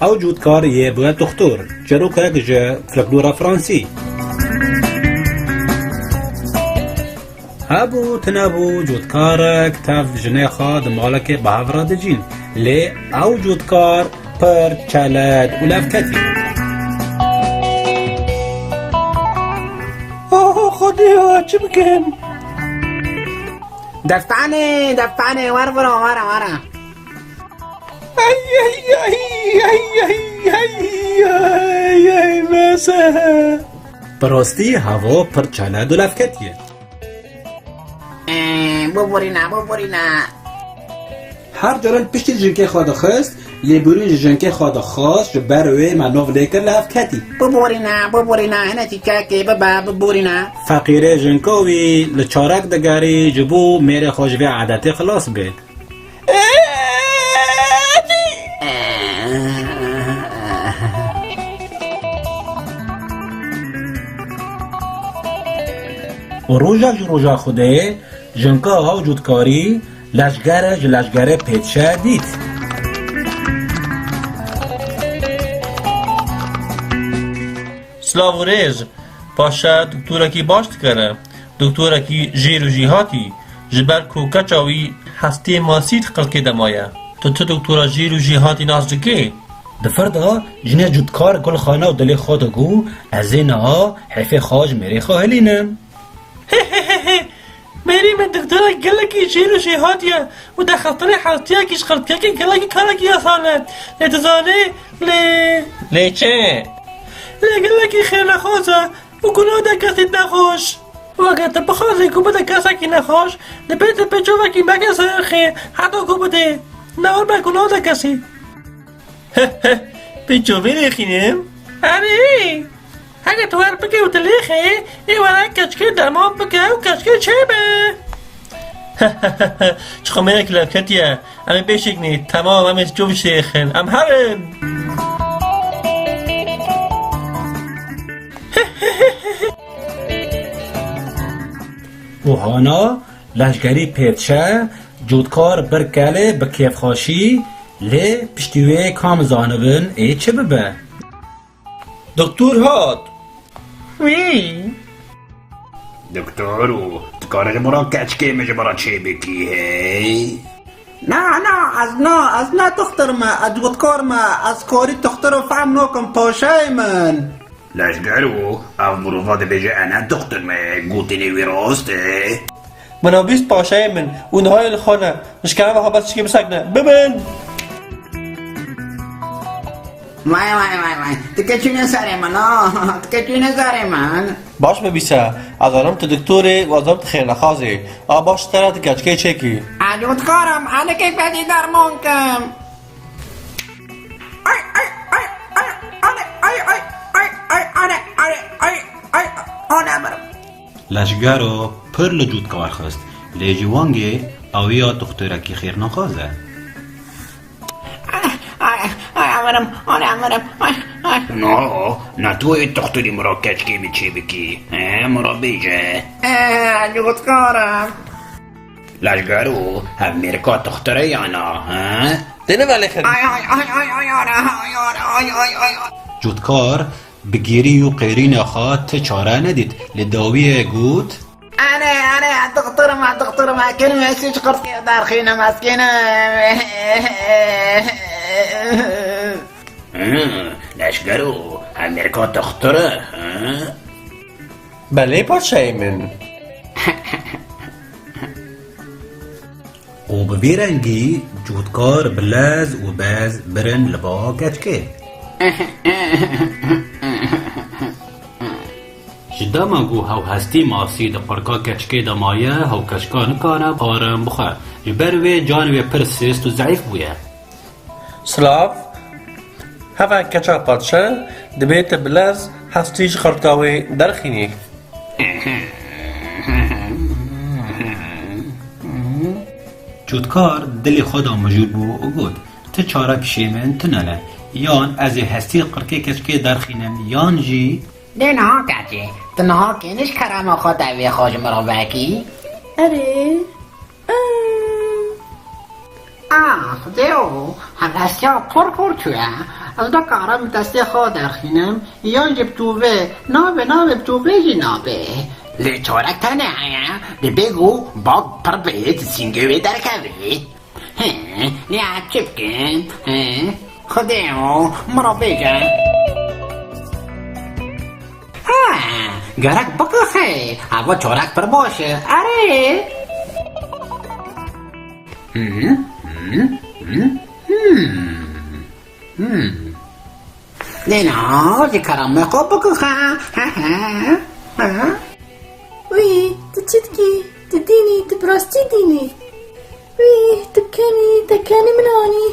او جودکار یه بوه دکتر جرو که جه فلکلورا فرانسی هبو تنبو جودکار کتف جنه خواد مالک بهافرا دجین لی او جودکار پر چلد و لفکتی خودی چی بکن؟ دفتانه ور برو ورا ای مسه براستی هوا پر چلد و لفکتیه ببورینا هر جرال پشت جنکه خواهد خست لیبورین جنکه خواهد خواست بروی منوف لیکر لفکتی ببورینا هنه چی که ببورینا فقیره جنکوی لچارک دگاری جبو میره خوشوی عادت خلاص بید و روژا خوده جنکا ها وجودکاری لشگره پیچه دید سلاو ریز پاشا دکتورا کی باشت کنه دکتورا کی جیر و جیهاتی جبر کوکچاوی هستی ماسید خلقی دمایه تو دکتورا جیر و جیهاتی ناز دکی دفردا جنه جودکار گل خانه و دلی خود گو از اینه ها حیف خواج میری خواهلینم میری من دکتورا گلکی جیر و جیهاتیه و در خطر حالتیه کش خلقیه که گلکی کارکی اصانه لیتزانه لی چه؟ لگلکی خیلی خوزه و گناه در کسی نخوش و اگر تا بخوازی گو بده کسی که نخوش ده پیت پیچو وکی مگه سرخی حتی گو بده نور بر گناه در کسی پیچو بریخینم؟ اره اگه تو هر بگه و تلیخی ای ورک کچکه درمان بگه و کچکه چه به؟ چخوا میره که لبکتیه امی بشکنی تمام امی جو بشیخن ام هرن و هانا لشگری پیچه جودکار برکله به کیف خوشی لی پشتیوه کام زانبن ای چه ببه دکتور هات وی دکترو کارش مرا کچکه میشه مرا چه بکی هی نه از نه دختر ما از جودکار ما از کاری دختر رو فهم نکن پاشه من لشگرو او بروفاد بجه انا دکتر ما گوتینی وی راسته منو بیست پاشه من اونهای الخانه نشکنه و حبت چکی بسکنه ببین وای تکه چونه سر من باش ببیسه از آرام تو دکتوری و از آرام تو خیر نخوازی باش تره تو کچکه چکی جودکارم انا که بدی درمان کم لشگرو پر لجودکار خست لی جوانگی اویا دخترکی خیر نخوازه نه توی دکتری مرا کچکه می چه بکی مرا بیجه جودکارم لشگرو هم میرکا دختره یا نه دینه ولی خیلی جودکار بگیری و قیرین خواد چاره ندید لداوی گوت دکتر ما کلمه سیچ قرص در خینه مسکنه لشگرو هم میرکا دختره بله پاشه من و ببیرنگی جودکار بلز و باز برن لبا کچکه جدا مگو هاو هستی ماسی دا قرقا کچکه دا مایه هاو کچکا نکانه بارم بخواه جبروی جانوی پرسیست و ضعیف بویه سلاف هفا کچا پادشه دبیت بلز هستیش خرطاوی درخینی جودکار دلی خدا مجور بو و گود ته چاره کشی من تناله یان از هستی قرقه کچکه درخینم یان جی دنها کچه تنها کنش کرم خود اوی خوش مرا بکی اره دیو هم هستی ها پر توی از دا کارم دستی خود درخینم یا جبتوه نابه بتوه جنابه لی چارک تنه ها لی بگو با پر بهت سینگوی در کوی لی عجب کن خودمو مرا بگم گرک بکخه هوا چارک پر باشه اره لینا دی کرم خوب بکخه وی تچدکی تدینی تبراستی دینی وی تکانی منانی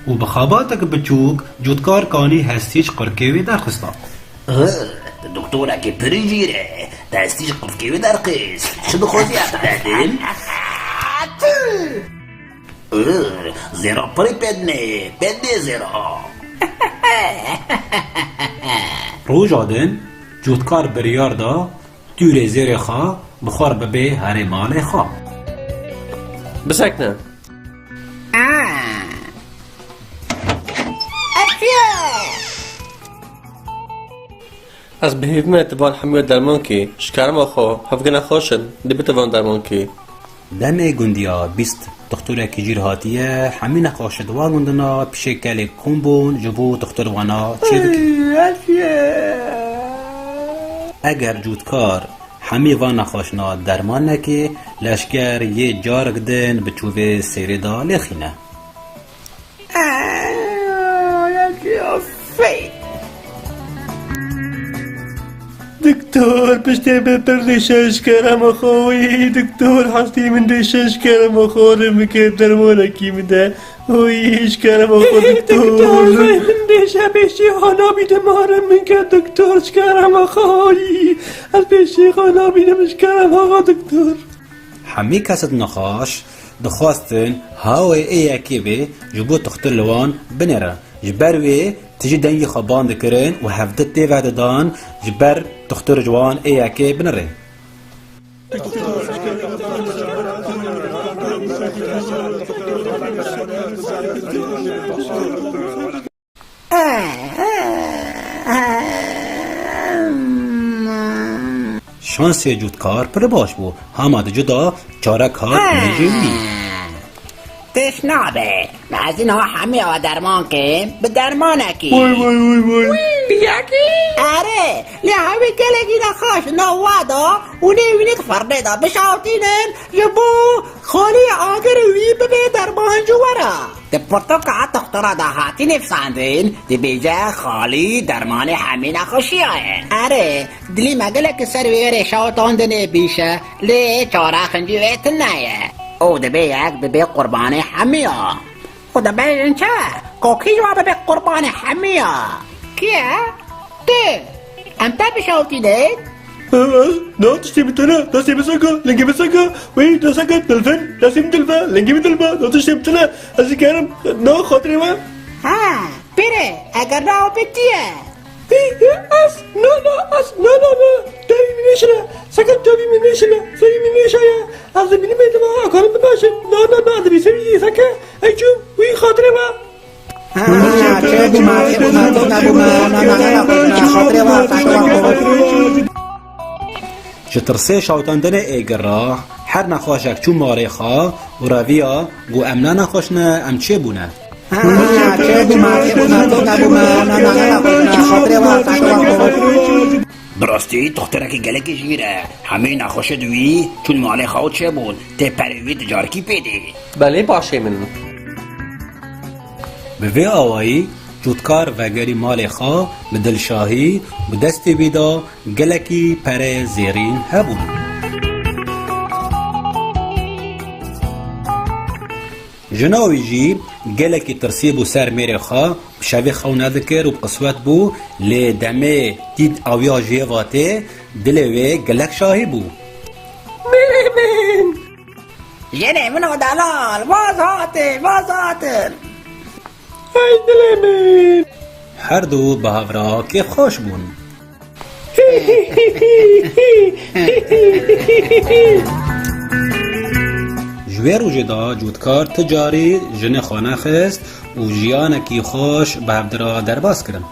و بخاباتك بچوك جودكار كاني هستيج قركيوي در خستا دکتر اگه پریجیره دستیش قفکیوی در قیس شو بخوزی اتدادیم زیرا پری پدنه زیرا روج آدن جودكار بريار دا توري زيري خا بخار ببي هاري مالي خا بسکنه از بهیفمه تبان حمیو درمان کی شکرم آخو هفگن خوشن دی بتوان درمان کی دمي گندیا بیست دكتورة كجير هاتية حمينا قاشد واغندنا بشكل كومبون جبو دكتور وانا تشيدك اگر جودكار حمی وانا خوشنا درمان نکی لشکر یه جارک دن بچوه سیردا لخینه دكتور بشتي بردشش كرم اخوي دكتور حسي من دشش كرم اخوي مكيب درمونكي مده ويش كرم اخو دكتور من دشا بشي خانا بيده مارم من که دكتور شكرم اخوي از بشي خانا بيده مش كرم اخو دكتور حمی کسد نخاش دخواستن هاوی ایاکی به جبو تختر لوان بنره جبروی تجي دنگی خبان دکرن و هفدت دیوه دادان جبر تختر جوان ایاکی بنره شانسی جودکار پر باش بو هماد جدا چاره کار نجوی تشنابه از اینها همه درمان که به درمانکی وای بیاکی اره لیاوی کلگی نخواش نوادا و نیوینیت فرده دا بشاوتینن یبو خالی آگروی ببه درمان جوارا ده پرتوکا دکترا دا هاتی نفساندین ده بیجا خالی درمان همه نخوشی آئین اره دلی مگله که سرویر شاوتاندنه بیشه لی چارا خنجی ویتن نایه او ده بیگ ببه قربان همه او ده بیجن چه کوکی جواب ببه قربان همه کیه؟ ده انتا بشاوتینه؟ No, تشتي بتلا تشتي بسكا لنجي بسكا وي تسكا تلفن تسيم تلفا لنجي بتلفا نو تشتي بتلا از كارم نو خاطري ما ها بره اگر راو بتیه اس نو تاوی منشنا سكت تاوي منشنا سوي منشايا از بني بيتما اكارم بباشن نو از بيسوي سكا ايجو وي خاطري ما شترسه شاوتاندنه ایگر را هر نخواشک چون ماره خواه و رویا گو امنا نخواشنه ام چه بونه براستی دخترکی گلکی جیره همه نخوشه دوی چون ماله خواه چه بود ته پروی تجارکی پیده بله باشه من به وی آوایی جودکار وگری مال خواه به دلشاهی به دست بیدا گلکی پر زیرین هبون جناوی جی گلکی ترسیب و سر میره خواه بشوی خواه ندکر و بقصوت بو لی دمه دید آویا جیواته دلوی گلک شاهی بو من یعنی منو دلال باز هاتر ای دل من هر دو به هفرا کیف خوش بون. جوی روژه دا جودکار تجاری جن خانه خست و جیانکی خوش به هفدرا درباز کرن.